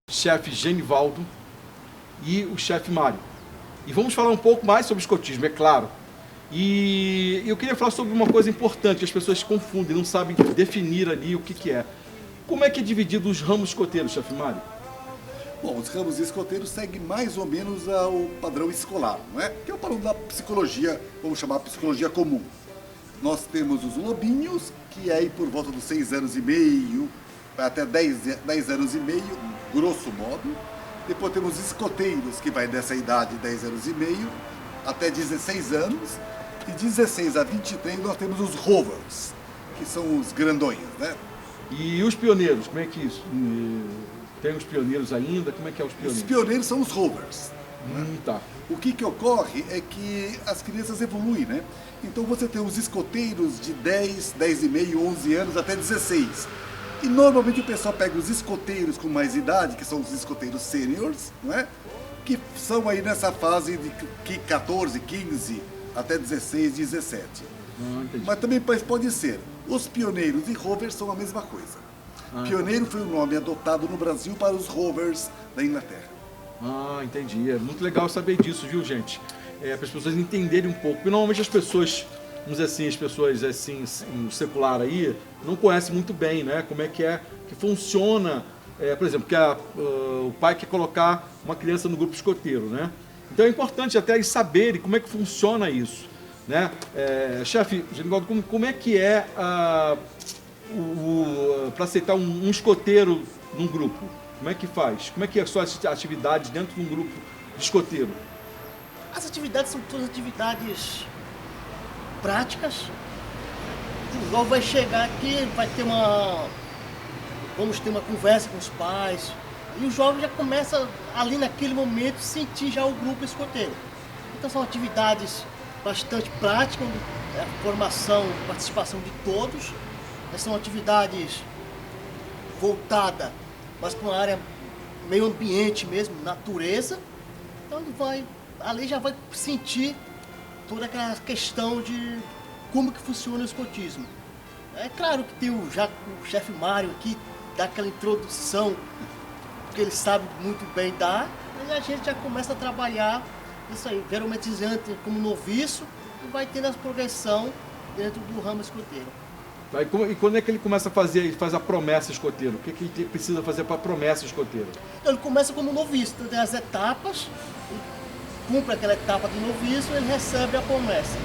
chefe Genivaldo e o chefe Mário. E vamos falar um pouco mais sobre escotismo, é claro. E eu queria falar sobre uma coisa importante, que as pessoas se confundem, não sabem definir ali o que é. Como é que é dividido os ramos escoteiros, chefe Mário? Bom, os ramos escoteiros seguem mais ou menos o padrão escolar, não é? Que é o padrão da psicologia, vamos chamar psicologia comum. Nós temos os lobinhos, que é aí por volta dos 6 anos e meio, até 10 anos e meio, grosso modo. Depois temos os escoteiros, que vai dessa idade, 10 anos e meio, até 16 anos. De 16 a 23 nós temos os rovers, que são os grandões, né? E os pioneiros, como é que isso? Tem os pioneiros ainda? Como é que é os pioneiros? Os pioneiros são os rovers. Tá. O que ocorre é que as crianças evoluem, né? Então você tem os escoteiros de 10, 10 e meio, 11 anos até 16. E normalmente o pessoal pega os escoteiros com mais idade, que são os escoteiros seniors, não é? Que são aí nessa fase de 14, 15 até 16, 17. Mas também pode ser. Os pioneiros e rovers são a mesma coisa. Pioneiro foi o nome adotado no Brasil para os rovers da Inglaterra. Entendi. É muito legal saber disso, viu, gente? Para as pessoas entenderem um pouco. Porque normalmente as pessoas, vamos dizer assim, as pessoas assim, no secular aí, não conhecem muito bem, né? Como é que funciona, por exemplo, que o pai quer colocar uma criança no grupo escoteiro, né? Então é importante até eles saberem como é que funciona isso, né? Chefe, Genivaldo, como é que é para aceitar um escoteiro num grupo? Como é que faz? Como é que é a sua atividade dentro de um grupo de escoteiro? As atividades são todas atividades práticas. O jovem vai chegar aqui, vamos ter uma conversa com os pais. E o jovem já começa ali naquele momento a sentir já o grupo escoteiro. Então são atividades bastante práticas, formação, participação de todos. São atividades voltadas, mas para uma área meio ambiente mesmo, natureza. Então ali já vai sentir toda aquela questão de como que funciona o escotismo. É claro que tem o chefe Mário aqui, dá aquela introdução, que ele sabe muito bem dar, mas a gente já começa a trabalhar isso aí, geralmente entra como noviço e vai tendo a progressão dentro do ramo escoteiro. E quando é que ele começa a faz a promessa escoteiro? O que ele precisa fazer para a promessa escoteiro? Então, ele começa como noviço, então, tem as etapas, cumpre aquela etapa de noviço e ele recebe a promessa.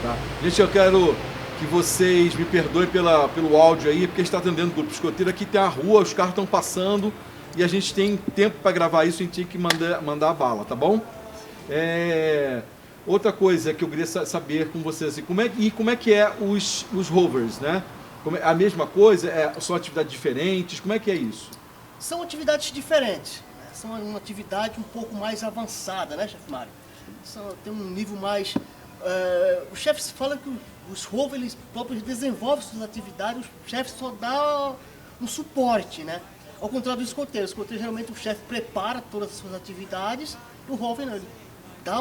Tá. Gente, eu quero que vocês me perdoem pelo áudio aí, porque a gente está atendendo o grupo escoteiro. Aqui tem a rua, os carros estão passando e a gente tem tempo para gravar isso, a gente tem que mandar a bala, tá bom? Outra coisa que eu queria saber com vocês, assim, como é que é os rovers, né? A mesma coisa? São atividades diferentes? Como é que é isso? São atividades diferentes, né? São uma atividade um pouco mais avançada, né, chefe Mário? Tem um nível mais... os chefes falam que os rovers, eles próprios desenvolvem suas atividades, o chefe só dá um suporte, né? Ao contrário do escoteiro. O escoteiro, geralmente, o chefe prepara todas as suas atividades, e o rover não, ele dá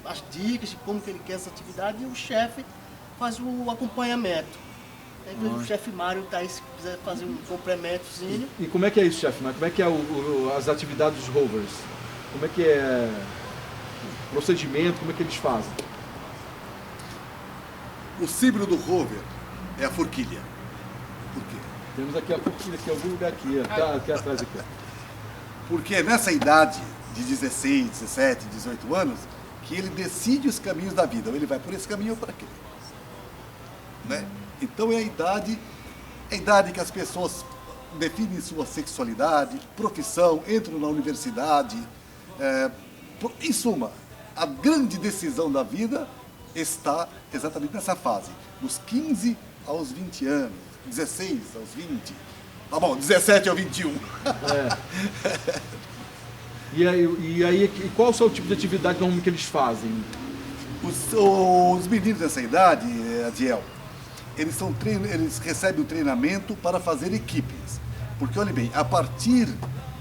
as dicas de como que ele quer essa atividade e o chefe faz o acompanhamento. Então, o chefe Mário está aí, se quiser fazer um complementozinho. E como é que é isso, chefe Mário? Como é que é as atividades dos rovers? Como é que é o procedimento? Como é que eles fazem? O símbolo do rover é a forquilha. Por quê? Temos aqui a forquilha, aqui, algum lugar aqui, aqui atrás aqui. Porque é nessa idade de 16, 17, 18 anos que ele decide os caminhos da vida. Ou ele vai por esse caminho ou por aquele. Né? Então é a idade que as pessoas definem sua sexualidade, profissão, entram na universidade. Em suma, a grande decisão da vida está exatamente nessa fase, dos 15 aos 20 anos, 16 aos 20, tá bom, 17 ao 21. E aí, qual é o tipo de atividade normalmente que eles fazem? Os meninos dessa idade, Adiel, eles recebem o treinamento para fazer equipes. Porque, olha bem, a partir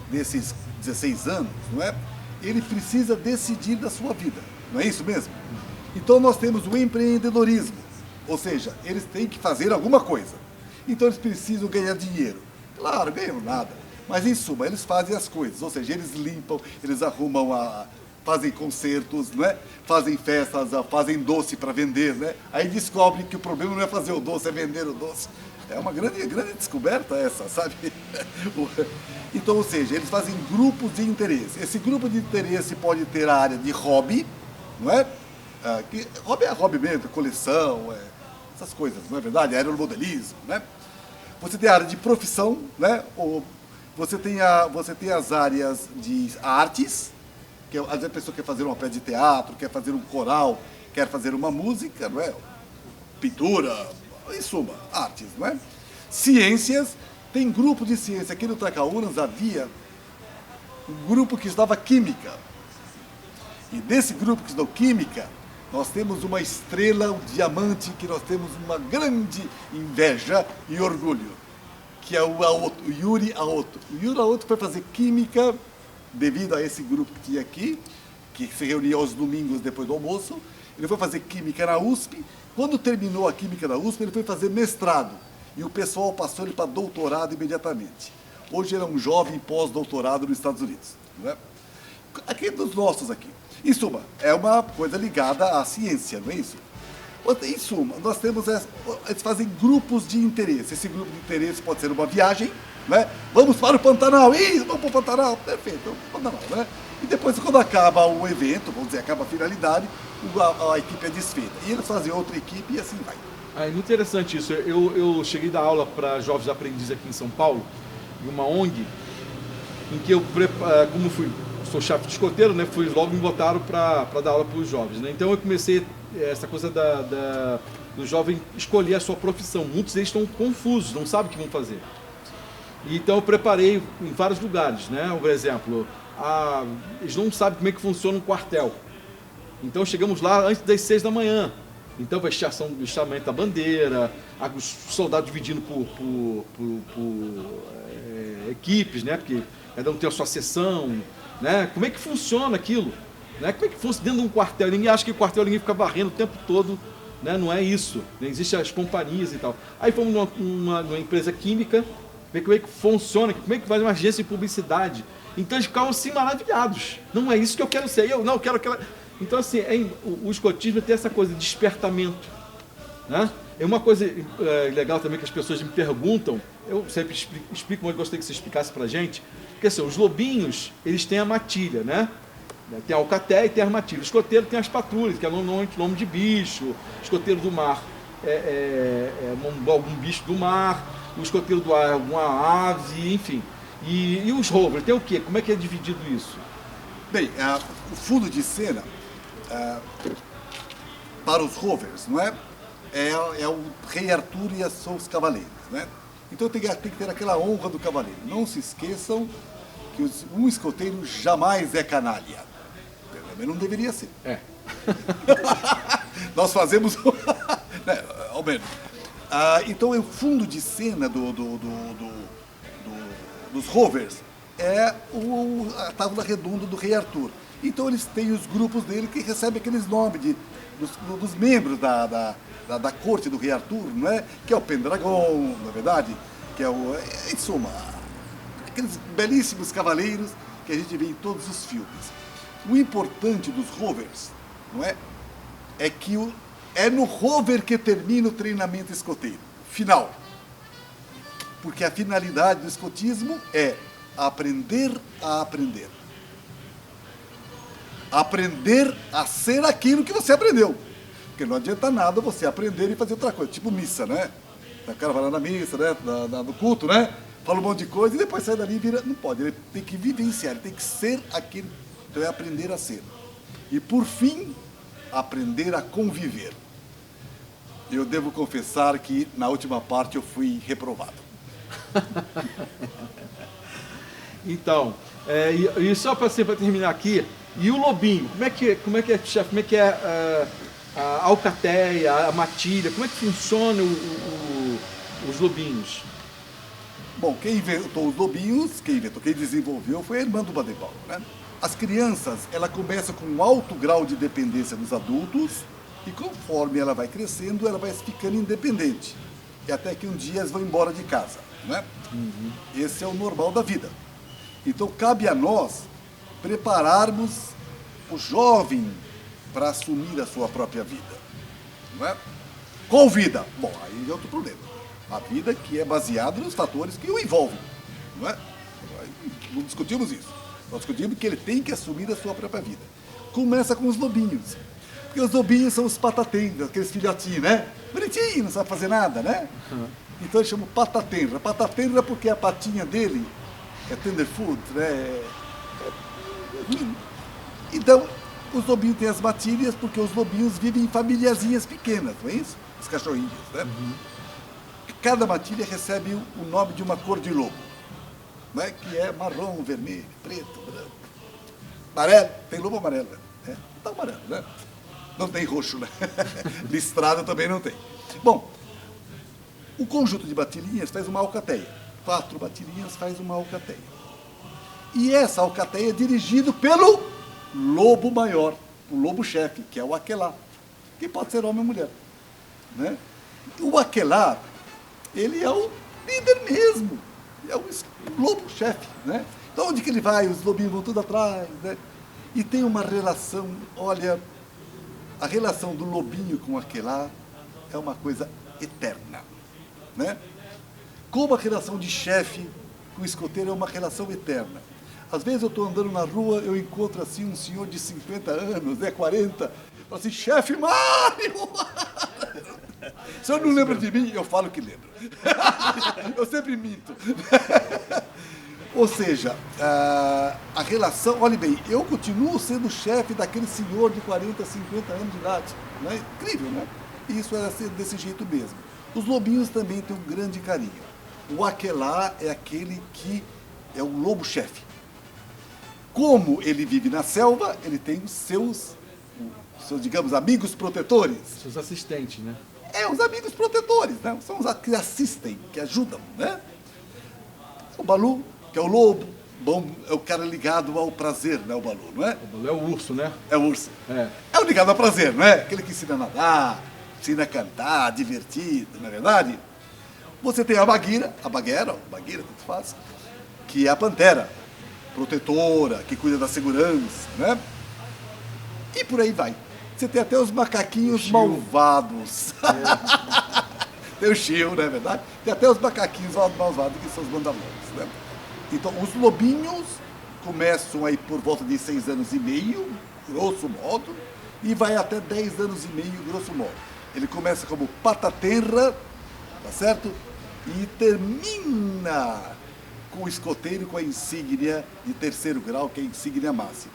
desses 16 anos, não é? Ele precisa decidir da sua vida, não é isso mesmo? Então nós temos o empreendedorismo, ou seja, eles têm que fazer alguma coisa. Então eles precisam ganhar dinheiro. Claro, ganham nada, Mas, em suma, eles fazem as coisas, ou seja, eles limpam, eles arrumam, fazem concertos, não é? Fazem festas, fazem doce para vender, né? Aí descobrem que o problema não é fazer o doce, é vender o doce. É uma grande descoberta essa, sabe? Então, ou seja, eles fazem grupos de interesse. Esse grupo de interesse pode ter a área de hobby, não é? Hobby é hobby mesmo, coleção, essas coisas, não é verdade? Aeromodelismo, né? Você tem a área de profissão, né? Você tem as áreas de artes, que às vezes a pessoa quer fazer uma peça de teatro, quer fazer um coral, quer fazer uma música, não é? Pintura, em suma, artes, não é? Ciências, tem grupo de ciência. Aqui no Tracaúnas havia um grupo que estudava química. E desse grupo que estudou química, nós temos uma estrela, um diamante, que nós temos uma grande inveja e orgulho, que é o Aoto, o Yuri Aoto. O Yuri Aoto foi fazer química devido a esse grupo que tinha aqui, que se reunia aos domingos depois do almoço. Ele foi fazer química na USP. Quando terminou a química na USP, ele foi fazer mestrado. E o pessoal passou ele para doutorado imediatamente. Hoje ele é um jovem pós-doutorado nos Estados Unidos. Não é? Aqui é dos nossos aqui. Em suma, é uma coisa ligada à ciência, não é isso? Em suma, nós temos, eles fazem grupos de interesse. Esse grupo de interesse pode ser uma viagem, né? Vamos para o Pantanal, vamos para o Pantanal, perfeito, vamos para o Pantanal, né? E depois, quando acaba o evento, vamos dizer, acaba a finalidade, a equipe é desfeita. E eles fazem outra equipe e assim vai. É muito interessante isso. Eu cheguei a dar aula para jovens aprendizes aqui em São Paulo, em uma ONG, em que eu, como sou chefe de escoteiro, né, logo me botaram para dar aula para os jovens, né? Então eu comecei essa coisa do jovem escolher a sua profissão. Muitos deles estão confusos, não sabem o que vão fazer. E então eu preparei em vários lugares, né? Por exemplo, eles não sabem como é que funciona um quartel. Então chegamos lá antes das 6 da manhã. Então vai chamamento da bandeira, os soldados dividindo por equipes, né? Porque cada um tem a sua seção, né? Como é que funciona aquilo? Né? Como é que funciona dentro de um quartel? Ninguém acha que o quartel ninguém fica varrendo o tempo todo, né? Não é isso. Né? Existem as companhias e tal. Aí fomos numa empresa química, ver como é que funciona, como é que faz uma agência de publicidade. Então eles ficavam assim maravilhados. Não é isso que eu quero ser, eu quero aquela. Então, assim, o escotismo tem essa coisa de despertamento, né? É uma coisa legal também que as pessoas me perguntam, eu sempre explico, mas eu gostaria que você explicasse pra gente, porque assim, os lobinhos, eles têm a matilha, né? Tem a alcatéia e tem a matilha. O escoteiro tem as patrulhas, que é normalmente nome de bicho. O escoteiro do mar algum bicho do mar. O escoteiro do ar é alguma ave, enfim. E os rovers, tem o quê? Como é que é dividido isso? Bem, o fundo de cena, para os rovers, não é? É o rei Arthur e os seus cavaleiros, né? Então tem que ter aquela honra do cavaleiro. Não se esqueçam que um escoteiro jamais é canalha. Pelo menos não deveria ser. Nós fazemos... né, ao menos. Então o fundo de cena dos rovers é a tábua redonda do rei Arthur. Então eles têm os grupos dele que recebem aqueles nomes dos membros da corte do rei Arthur, não é? Que é o Pendragon, na verdade, que é em suma, aqueles belíssimos cavaleiros que a gente vê em todos os filmes. O importante dos rovers, não é? É que é no rover que termina o treinamento escoteiro, final. Porque a finalidade do escotismo é aprender a aprender. Aprender a ser aquilo que você aprendeu. Porque não adianta nada você aprender e fazer outra coisa. Tipo missa, né? O cara vai lá na missa, né? No culto, né? Fala um monte de coisa e depois sai dali e vira... Não pode, ele tem que vivenciar, ele tem que ser aquilo. Então é aprender a ser. E por fim, aprender a conviver. Eu devo confessar que na última parte eu fui reprovado. Então, e só para terminar aqui, e o lobinho, como é que é, chefe, como é que é a alcatéia, a matilha, como é que funciona os lobinhos? Bom, quem inventou os lobinhos, quem desenvolveu foi a irmã do Baden-Powell, né? As crianças, ela começa com um alto grau de dependência dos adultos e conforme ela vai crescendo, ela vai ficando independente. E até que um dia elas vão embora de casa, né? Esse é o normal da vida. Então cabe a nós prepararmos o jovem para assumir a sua própria vida. Não é? Qual vida? Bom, aí é outro problema. A vida que é baseada nos fatores que o envolvem. Não é? Não discutimos isso. Nós discutimos que ele tem que assumir a sua própria vida. Começa com os lobinhos. Porque os lobinhos são os patatendas, aqueles filhotinhos, né? Bonitinho, não sabe fazer nada, né? Então eu chamo patatenra. Patatenra porque a patinha dele é tender food, né? Então, os lobinhos têm as matilhas porque os lobinhos vivem em famíliazinhas pequenas, não é isso? Os cachorrinhos, né? Cada matilha recebe o nome de uma cor de lobo, né? Que é marrom, vermelho, preto, branco, amarelo. Tem lobo amarelo, né? Tá amarelo, né? Não tem roxo, né? Listrado também não tem. Bom, o conjunto de matilhinhas faz uma alcateia. 4 matilhinhas faz uma alcateia. E essa alcateia é dirigida pelo lobo maior, o lobo-chefe, que é o aquelá, que pode ser homem ou mulher. Né? O aquelá, ele é o líder mesmo, é o lobo-chefe. Né? Então, onde que ele vai? Os lobinhos vão tudo atrás. Né? E tem uma relação, olha, a relação do lobinho com o aquelá é uma coisa eterna. Né? Como a relação de chefe com o escoteiro é uma relação eterna. Às vezes eu estou andando na rua, eu encontro assim um senhor de 50 anos, 40, fala assim, chefe Mário! O senhor não lembra de mim? Eu falo que lembro. Eu sempre minto. Ou seja, a relação, olhe bem, eu continuo sendo chefe daquele senhor de 40, 50 anos de idade. Não é incrível, né? E isso era desse jeito mesmo. Os lobinhos também têm um grande carinho. O aquelá é aquele que é o lobo-chefe. Como ele vive na selva, ele tem os seus, digamos, amigos protetores. Seus assistentes, né? Os amigos protetores, né? São os que assistem, que ajudam, né? O Balu, que é o lobo, bom, é o cara ligado ao prazer, né? O Balu, não é? O Balu é o urso, né? É o urso. É. É o ligado ao prazer, não é? Aquele que ensina a nadar, ensina a cantar, divertido, não é verdade? Você tem a Bagueira, tanto faz, que é a pantera, protetora, que cuida da segurança, né? E por aí vai. Você tem até os macaquinhos malvados. É. Tem o Chiu, não é verdade? Tem até os macaquinhos malvados, que são os mandalores, né? Então, os lobinhos começam aí por volta de 6 anos e meio, grosso modo, e vai até 10 anos e meio, grosso modo. Ele começa como patatenra, tá certo? E termina com o escoteiro, com a insígnia de 3º grau, que é a insígnia máxima.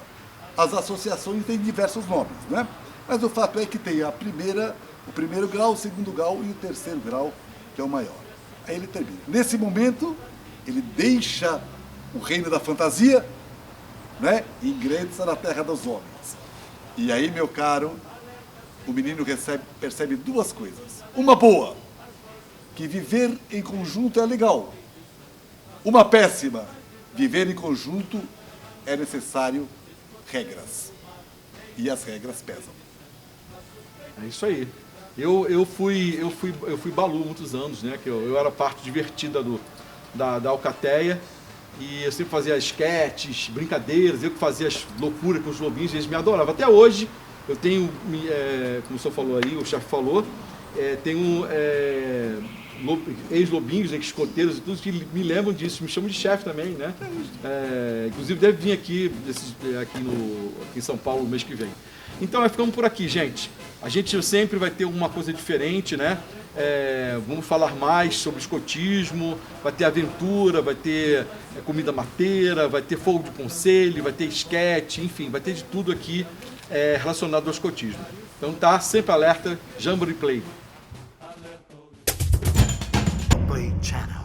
As associações têm diversos nomes, né? Mas o fato é que tem o 1º grau, o 2º grau e o 3º grau, que é o maior. Aí ele termina. Nesse momento, ele deixa o reino da fantasia, né? E ingressa na terra dos homens. E aí, meu caro, o menino percebe 2 coisas. Uma boa, que viver em conjunto é legal. Uma péssima, viver em conjunto é necessário regras. E as regras pesam. É isso aí. Eu fui Balu muitos anos, né? Que eu era parte divertida da alcateia. E eu sempre fazia esquetes, brincadeiras, eu que fazia as loucuras com os lobinhos, eles me adoravam. Até hoje, eu tenho, como o senhor falou aí, o chefe falou, tenho ex-lobinhos, escoteiros e tudo, que me lembram disso, me chamam de chefe também, né? Inclusive deve vir aqui em São Paulo no mês que vem. Então nós ficamos por aqui, gente. A gente sempre vai ter alguma coisa diferente, né? Vamos falar mais sobre escotismo, vai ter aventura, vai ter comida mateira, vai ter fogo de conselho, vai ter esquete, enfim, vai ter de tudo aqui relacionado ao escotismo. Então tá sempre alerta, Jamboree Play. Play Channel.